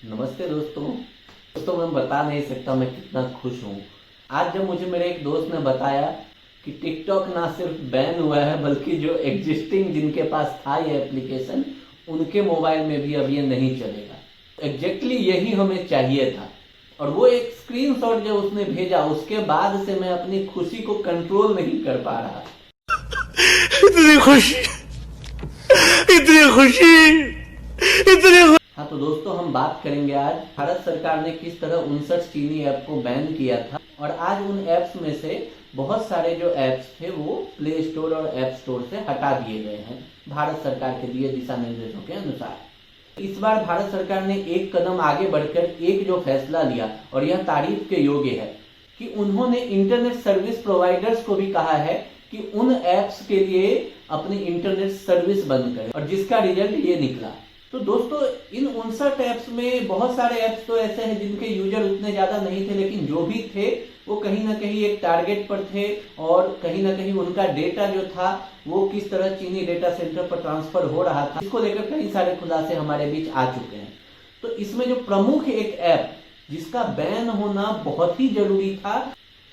नमस्ते दोस्तों मैं बता नहीं सकता मैं कितना खुश हूँ। आज जब मुझे मेरे एक दोस्त ने बताया कि टिकटॉक ना सिर्फ बैन हुआ है बल्कि जो एग्जिस्टिंग जिनके पास था ये एप्लीकेशन उनके मोबाइल में भी अब ये नहीं चलेगा। एग्जैक्टली यही हमें चाहिए था। और वो एक स्क्रीनशॉट जो उसने भेजा उसके बाद से मैं अपनी खुशी को कंट्रोल नहीं कर पा रहा। इतनी खुशी हाँ तो दोस्तों हम बात करेंगे आज भारत सरकार ने किस तरह 59 चीनी ऐप को बैन किया था और आज उन ऐप्स में से बहुत सारे जो ऐप्स थे वो प्ले स्टोर और ऐप स्टोर से हटा दिए गए हैं भारत सरकार के दिए दिशा निर्देशों के अनुसार। इस बार भारत सरकार ने एक कदम आगे बढ़कर एक जो फैसला लिया और यह तारीफ के योग्य है कि उन्होंने इंटरनेट सर्विस प्रोवाइडर्स को भी कहा है कि उन ऐप्स के लिए अपनी इंटरनेट सर्विस बंद करें और जिसका रिजल्ट ये निकला। तो दोस्तों इन 59 ऐप्स में बहुत सारे ऐप्स तो ऐसे हैं जिनके यूजर उतने ज्यादा नहीं थे, लेकिन जो भी थे वो कहीं ना कहीं एक टारगेट पर थे और कहीं ना कहीं उनका डेटा जो था वो किस तरह चीनी डेटा सेंटर पर ट्रांसफर हो रहा था, इसको लेकर कई सारे खुलासे हमारे बीच आ चुके हैं। तो इसमें जो प्रमुख एक ऐप जिसका बैन होना बहुत ही जरूरी था,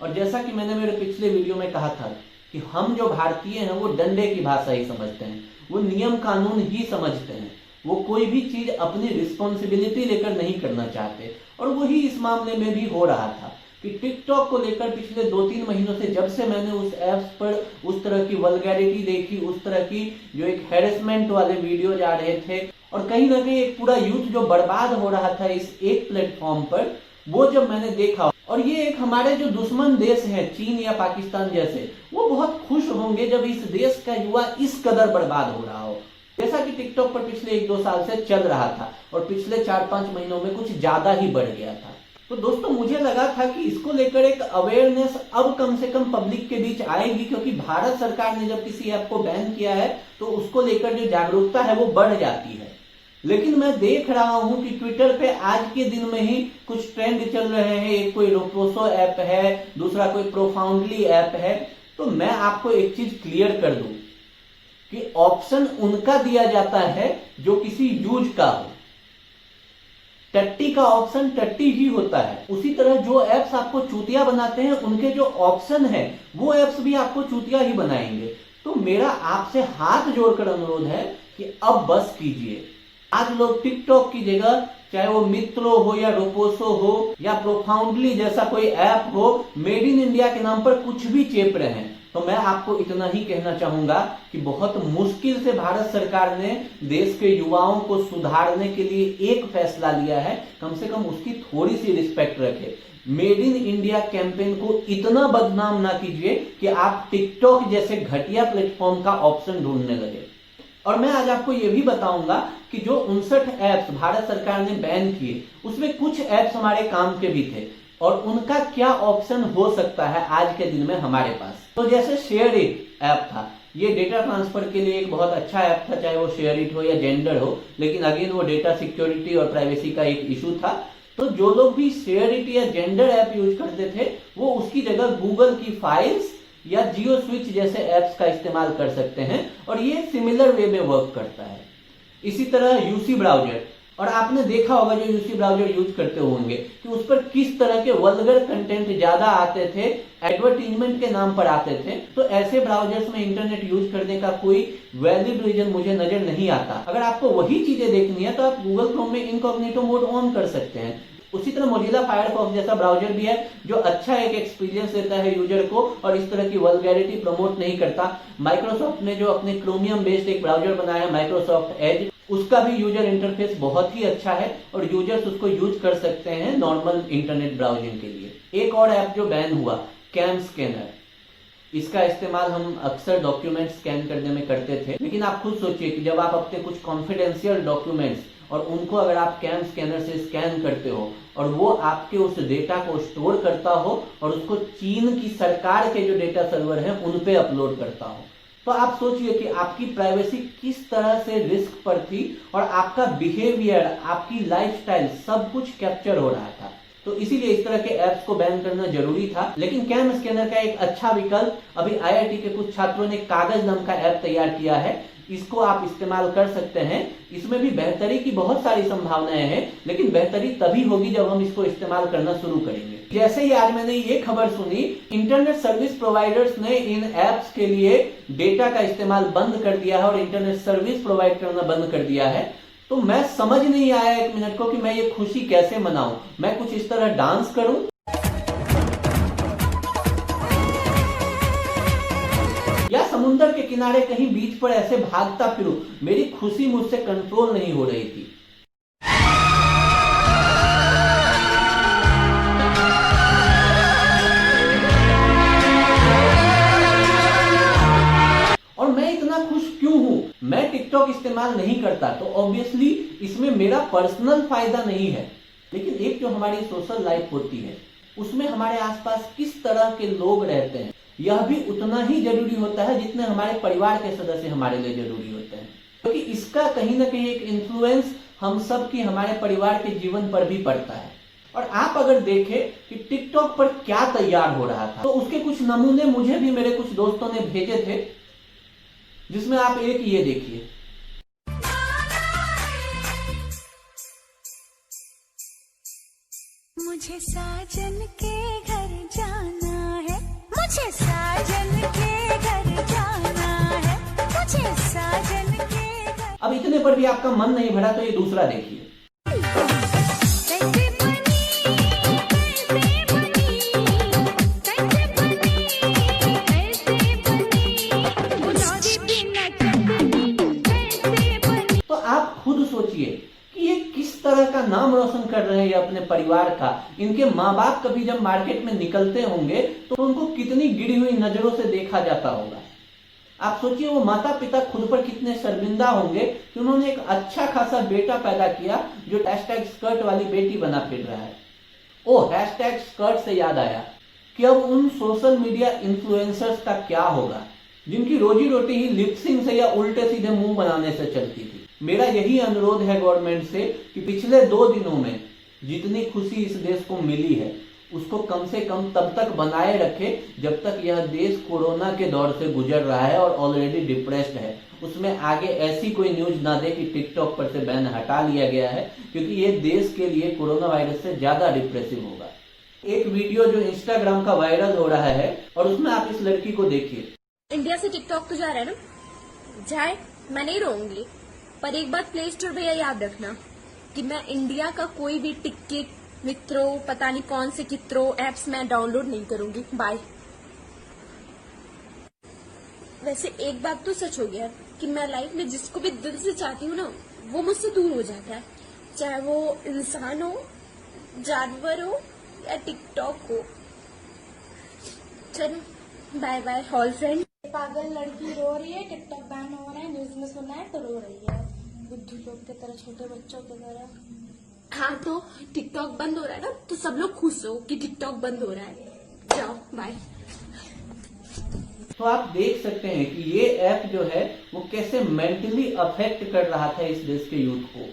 और जैसा कि मैंने मेरे पिछले वीडियो में कहा था कि हम जो भारतीय हैं वो डंडे की भाषा ही समझते हैं, वो नियम कानून ही समझते हैं, वो कोई भी चीज अपनी रिस्पॉन्सिबिलिटी लेकर नहीं करना चाहते। और वही इस मामले में भी हो रहा था कि टिकटॉक को लेकर पिछले 2-3 महीनों से जब से मैंने उस ऐप्स पर उस तरह की वल्गैरिटी देखी, उस तरह की जो एक हैरेसमेंट वाले वीडियो आ रहे थे और कहीं ना कहीं एक पूरा यूथ जो बर्बाद हो रहा था इस एक प्लेटफॉर्म पर, वो जब मैंने देखा, और ये एक हमारे जो दुश्मन देश हैं चीन या पाकिस्तान जैसे, वो बहुत खुश होंगे जब इस देश का युवा इस कदर बर्बाद हो रहा हो जैसा कि टिकटॉक पर पिछले 1-2 साल से चल रहा था और पिछले 4-5 महीनों में कुछ ज्यादा ही बढ़ गया था। तो दोस्तों मुझे लगा था कि इसको लेकर एक अवेयरनेस अब कम से कम पब्लिक के बीच आएगी, क्योंकि भारत सरकार ने जब किसी ऐप को बैन किया है तो उसको लेकर जो जागरूकता है वो बढ़ जाती है। लेकिन मैं देख रहा हूं कि ट्विटर पे आज के दिन में ही कुछ ट्रेंड चल रहे हैं, एक कोई रोपोसो ऐप है, दूसरा कोई प्रोफाउंडली ऐप है। तो मैं आपको एक चीज क्लियर कर दूं कि ऑप्शन उनका दिया जाता है जो किसी यूज का हो। टट्टी का ऑप्शन टट्टी ही होता है, उसी तरह जो एप्स आपको चूतिया बनाते हैं उनके जो ऑप्शन है वो एप्स भी आपको चूतिया ही बनाएंगे। तो मेरा आपसे हाथ जोड़कर अनुरोध है कि अब बस कीजिए। आज लोग टिकटॉक की जगह चाहे वो मित्रो हो या रोपोसो हो या प्रोफाउंडली जैसा कोई ऐप हो, मेड इन इंडिया के नाम पर कुछ भी चेप रहे हैं। तो मैं आपको इतना ही कहना चाहूंगा कि बहुत मुश्किल से भारत सरकार ने देश के युवाओं को सुधारने के लिए एक फैसला लिया है, कम से कम उसकी थोड़ी सी रिस्पेक्ट रखे। मेड इन इंडिया कैंपेन को इतना बदनाम ना कीजिए कि आप टिकटॉक जैसे घटिया प्लेटफॉर्म का ऑप्शन ढूंढने लगे। और मैं आज आपको यह भी बताऊंगा कि जो 59 ऐप्स भारत सरकार ने बैन किए उसमें कुछ ऐप्स हमारे काम के भी थे और उनका क्या ऑप्शन हो सकता है आज के दिन में हमारे पास। तो जैसे शेयर इट ऐप था, ये डेटा ट्रांसफर के लिए एक बहुत अच्छा ऐप था, चाहे वो शेयर इट हो या जेंडर हो, लेकिन अगेन वो डेटा सिक्योरिटी और प्राइवेसी का एक इशू था। तो जो लोग भी शेयर इट या जेंडर ऐप यूज करते थे वो उसकी जगह गूगल की फाइल्स या जियो स्विच जैसे ऐप्स का इस्तेमाल कर सकते हैं और ये सिमिलर वे में वर्क करता है। इसी तरह यूसी ब्राउजर, और आपने देखा होगा जो यूसी ब्राउजर यूज करते होंगे कि उस पर किस तरह के वल्गर कंटेंट ज्यादा आते थे, एडवर्टीजमेंट के नाम पर आते थे। तो ऐसे ब्राउजर्स में इंटरनेट यूज करने का कोई वैलिड रीजन मुझे नजर नहीं आता। अगर आपको वही चीजें देखनी है तो आप गूगल क्रोम में इनकॉग्निटो मोड ऑन कर सकते हैं। उसी तरह मोजिला फायरफॉक्स जैसा ब्राउजर भी है जो अच्छा एक एक्सपीरियंस देता है यूजर को और इस तरह की वल्गैरिटी प्रमोट नहीं करता। माइक्रोसॉफ्ट ने जो अपने क्रोमियम बेस्ड एक ब्राउजर बनाया माइक्रोसॉफ्ट एज, उसका भी यूजर इंटरफेस बहुत ही अच्छा है और यूजर्स उसको यूज कर सकते हैं नॉर्मल इंटरनेट ब्राउजिंग के लिए। एक और ऐप जो बैन हुआ, कैम स्कैनर, इसका इस्तेमाल हम अक्सर डॉक्यूमेंट स्कैन करने में करते थे, लेकिन आप खुद सोचिए कि जब आप अपने कुछ कॉन्फिडेंशियल डॉक्यूमेंट्स और उनको अगर आप कैम स्कैनर से स्कैन करते हो और वो आपके उस डेटा को स्टोर करता हो और उसको चीन की सरकार के जो डेटा सर्वर हैं उन पे अपलोड करता हो, तो आप सोचिए कि आपकी प्राइवेसी किस तरह से रिस्क पर थी और आपका बिहेवियर, आपकी लाइफस्टाइल सब कुछ कैप्चर हो रहा था। तो इसीलिए इस तरह के ऐप्स को बैन करना जरूरी था। लेकिन कैम स्कैनर का एक अच्छा विकल्प, अभी आईआईटी के कुछ छात्रों ने कागज नाम का ऐप तैयार किया है इसको आप इस्तेमाल कर सकते हैं। इसमें भी बेहतरी की बहुत सारी संभावनाएं हैं, लेकिन बेहतरी तभी होगी जब हम इसको इस्तेमाल करना शुरू करेंगे। जैसे ही आज मैंने ये खबर सुनी, इंटरनेट सर्विस प्रोवाइडर्स ने इन एप्स के लिए डेटा का इस्तेमाल बंद कर दिया है और इंटरनेट सर्विस प्रोवाइड करना बंद कर दिया है, तो मैं समझ नहीं आया एक मिनट को कि मैं ये खुशी कैसे मनाऊं। मैं कुछ इस तरह डांस करूं या समुद्र के किनारे कहीं बीच पर ऐसे भागता फिरूं। मेरी खुशी मुझसे कंट्रोल नहीं हो रही थी। और मैं इतना खुश क्यों हूं? मैं टिकटॉक इस्तेमाल नहीं करता, तो ऑब्वियसली इसमें मेरा पर्सनल फायदा नहीं है, लेकिन एक जो हमारी सोशल लाइफ होती है उसमें हमारे आसपास किस तरह के लोग रहते हैं, यह भी उतना ही जरूरी होता है जितने हमारे परिवार के सदस्य हमारे लिए जरूरी होते हैं। क्योंकि इसका कहीं ना कहीं एक इन्फ्लुएंस हम सब की हमारे परिवार के जीवन पर भी पड़ता है। और आप अगर देखें कि टिकटॉक पर क्या तैयार हो रहा था, तो उसके कुछ नमूने मुझे भी मेरे कुछ दोस्तों ने भेजे थे, जिसमें आप एक ये देखिए। मुझे साजन के घर जाना है, मुझे साजन के घर जाना है, मुझे साजन के घर। अब इतने पर भी आपका मन नहीं भरा तो ये दूसरा देखिए। तो आप खुद सोचिए कि ये किस तरह का नाम रोशन कर रहे हैं अपने परिवार का। इनके माँ बाप कभी जब मार्केट में निकलते होंगे तो उनको कितनी गिरी हुई नजरों से देखा जाता होगा। आप सोचिए वो माता पिता खुद पर कितने शर्मिंदा होंगे कि उन्होंने एक अच्छा खासा बेटा पैदा किया जो हैशटैग स्कर्ट वाली बेटी बना फिर रहा है। ओ हैशटैग स्कर्ट से याद आया कि अब उन सोशल मीडिया इन्फ्लुएंसर्स का क्या होगा जिनकी रोजी रोटी ही लिपसिंग से या उल्टे सीधे मुंह बनाने से चलती थी। मेरा यही अनुरोध है गवर्नमेंट से कि पिछले 2 दिनों में जितनी खुशी इस देश को मिली है उसको कम से कम तब तक बनाए रखे जब तक यह देश कोरोना के दौर से गुजर रहा है और ऑलरेडी डिप्रेस्ड है। उसमें आगे ऐसी कोई न्यूज ना दे कि टिकटॉक पर से बैन हटा लिया गया है, क्योंकि ये देश के लिए कोरोना वायरस से ज्यादा डिप्रेसिव होगा। एक वीडियो जो इंस्टाग्राम का वायरल हो रहा है और उसमें आप इस लड़की को देखिए। इंडिया से टिकटॉक तो जा रहा है ना, जाए, मैं नहीं रोऊंगी, पर एक बात प्ले स्टोर भैया याद रखना कि मैं इंडिया का कोई भी टिकट मित्रों पता नहीं कौन से कित्रों एप्स मैं डाउनलोड नहीं करूंगी। बाय। वैसे एक बात तो सच हो गया कि मैं लाइफ में जिसको भी दिल से चाहती हूँ ना वो मुझसे दूर हो जाता है, चाहे वो इंसान हो, जानवर हो या टिकटॉक हो। चलो बाय बाय हॉल फ्रेंड। पागल लड़की रो रही है, टिकटॉक बैन हो रहा है, न्यूज में सुना है तो रो रही है, बुद्धू लोग की तरह, छोटे बच्चों की तरह। हाँ तो टिकटॉक बंद हो रहा है ना, तो सब लोग खुश हो कि टिकटॉक बंद हो रहा है। जाओ बाय। तो आप देख सकते हैं कि ये ऐप जो है वो कैसे मेंटली अफेक्ट कर रहा था इस देश के यूथ को।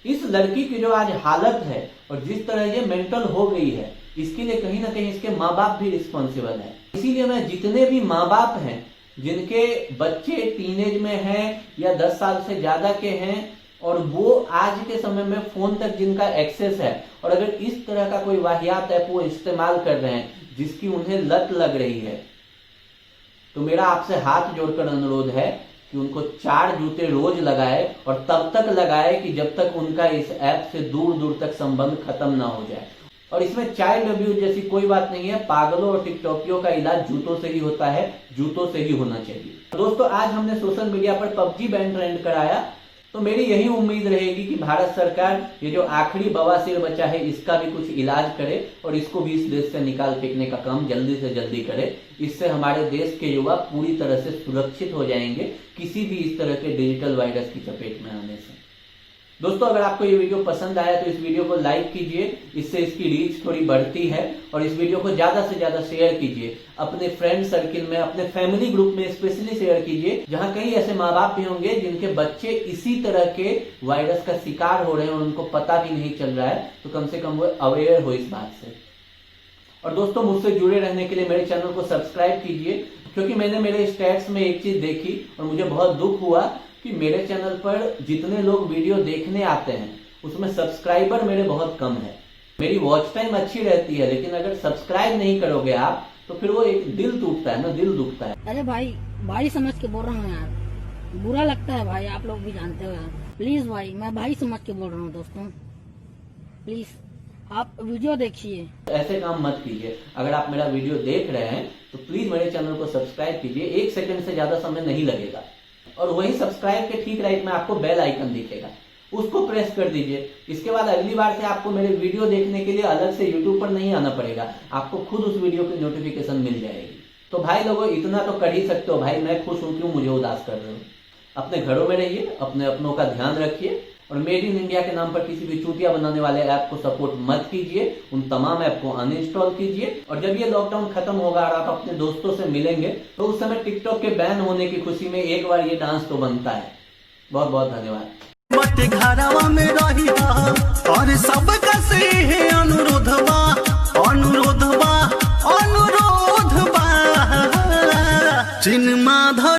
इस लड़की की जो आज हालत है और जिस तरह ये मेंटल हो गई है, इसके लिए कहीं ना कहीं इसके माँ बाप भी रिस्पॉन्सिबल है। इसीलिए मैं जितने भी माँ बाप हैं जिनके बच्चे टीनेज में हैं या 10 साल से ज्यादा के हैं और वो आज के समय में फोन तक जिनका एक्सेस है और अगर इस तरह का कोई वाहियात ऐप वो इस्तेमाल कर रहे हैं जिसकी उन्हें लत लग रही है, तो मेरा आपसे हाथ जोड़कर अनुरोध है कि उनको 4 जूते रोज लगाए और तब तक लगाए कि जब तक उनका इस ऐप से दूर दूर तक संबंध खत्म ना हो जाए। और इसमें चाइल्ड अब्यूज जैसी कोई बात नहीं है। पागलों और टिकटॉकियों का इलाज जूतों से ही होता है, जूतों से ही होना चाहिए। दोस्तों आज हमने सोशल मीडिया पर पबजी बैन ट्रेंड कराया, तो मेरी यही उम्मीद रहेगी कि भारत सरकार ये जो आखिरी बवासीर बचा है इसका भी कुछ इलाज करे और इसको भी इस देश से निकाल फेंकने का काम जल्दी से जल्दी करे। इससे हमारे देश के युवा पूरी तरह से सुरक्षित हो जाएंगे किसी भी इस तरह के डिजिटल वायरस की चपेट में आने से। दोस्तों अगर आपको ये वीडियो पसंद आया तो इस वीडियो को लाइक कीजिए, इससे इसकी रीच थोड़ी बढ़ती है, और इस वीडियो को ज्यादा से ज्यादा शेयर कीजिए अपने फ्रेंड सर्किल में, अपने फैमिली ग्रुप में स्पेशली शेयर कीजिए जहां कई ऐसे माँ बाप भी होंगे जिनके बच्चे इसी तरह के वायरस का शिकार हो रहे हैं और उनको पता भी नहीं चल रहा है, तो कम से कम वो अवेयर हो इस बात से। और दोस्तों मुझसे जुड़े रहने के लिए मेरे चैनल को सब्सक्राइब कीजिए, क्योंकि मैंने मेरे स्टैट्स में एक चीज देखी और मुझे बहुत दुख हुआ कि मेरे चैनल पर जितने लोग वीडियो देखने आते हैं उसमें सब्सक्राइबर मेरे बहुत कम है। मेरी वॉच टाइम अच्छी रहती है, लेकिन अगर सब्सक्राइब नहीं करोगे आप तो फिर वो एक दिल टूटता है ना, दिल दुखता है। अरे भाई समझ के बोल रहा हूँ यार, बुरा लगता है भाई, आप लोग भी जानते हो यार। प्लीज भाई, मैं भाई समझ के बोल रहा हूँ दोस्तों, प्लीज आप वीडियो देखिए। ऐसे काम मत कीजिए। अगर आप मेरा वीडियो देख रहे हैं तो प्लीज मेरे चैनल को सब्सक्राइब कीजिए, 1 सेकंड से ज्यादा समय नहीं लगेगा। और वही सब्सक्राइब के ठीक राइट में आपको बेल आइकन दिखेगा, उसको प्रेस कर दीजिए। इसके बाद अगली बार से आपको मेरे वीडियो देखने के लिए अलग से यूट्यूब पर नहीं आना पड़ेगा, आपको खुद उस वीडियो की नोटिफिकेशन मिल जाएगी। तो भाई लोगों, इतना तो कर ही सकते हो भाई, मैं खुश हूं, क्यों मुझे उदास कर रहे हो। अपने घरों में रहिए, अपने अपनों का ध्यान रखिए और मेड इन इंडिया के नाम पर किसी भी चूतिया बनाने वाले ऐप को सपोर्ट मत कीजिए, उन तमाम ऐप को अनइंस्टॉल कीजिए। और जब ये लॉकडाउन खत्म होगा और आप अपने दोस्तों से मिलेंगे तो उस समय टिकटॉक के बैन होने की खुशी में एक बार ये डांस तो बनता है। बहुत बहुत धन्यवाद। घरवा में रही और सबका से है अनुरोधवा अनुरोधवा अनुरोधवा चिन्मा